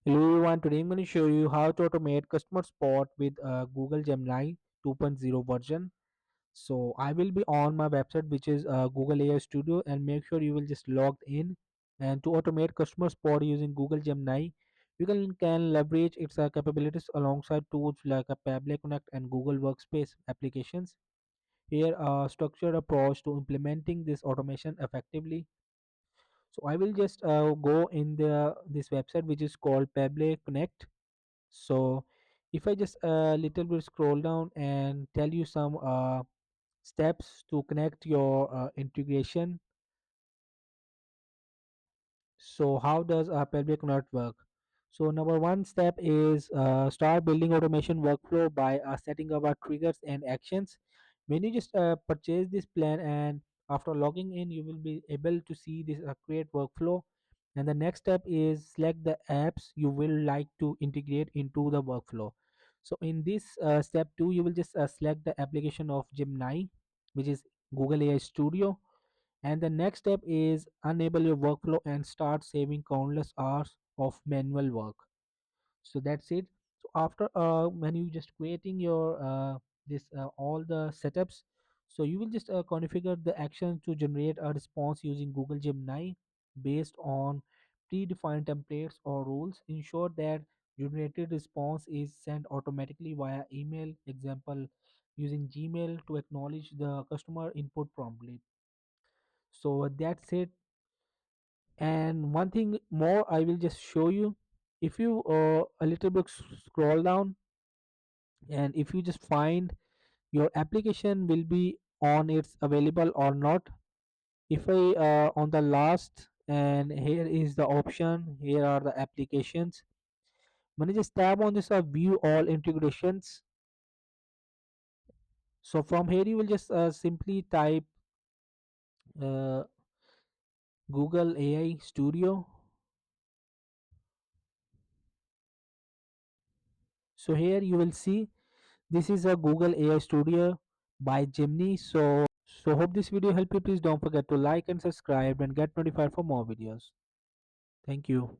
Hello everyone, today I'm going to show you how to automate customer support with Google Gemini 2.0 version. So I will be on my website which is Google AI Studio, and make sure you will just log in. And to automate customer support using Google Gemini, you can leverage its capabilities alongside tools like a Pable Connect and Google Workspace applications. Here a structured approach to implementing this automation effectively. So I will just go in the this website which is called Pable Connect. So if I just a little bit scroll down and tell you some steps to connect your integration. So how does a pelvic knot work? So number one step is start building automation workflow by setting up our triggers and actions. When you just purchase this plan, and after logging in, you will be able to see this create workflow. And the next step is select the apps you will like to integrate into the workflow. So in this step two, you will just select the application of Gemini, which is Google AI Studio, and the next step is enable your workflow and start saving countless hours of manual work. So that's it. So after when you just creating your this all the setups, so you will just configure the action to generate a response using Google Gemini based on predefined templates or rules. Ensure that generated response is sent automatically via email, example using Gmail, to acknowledge the customer input promptly. So that's it. And one thing more I will just show you. If you a little bit scroll down, and if you just find your application will be on it's available or not. If I on the last, and here is the option, here are the applications. When you just tab on this view all integrations, so from here you will just simply type uh, Google AI Studio. So here you will see this is a Google AI Studio by Gemini. So hope this video helped you. Please don't forget to like and subscribe and get notified for more videos. Thank you.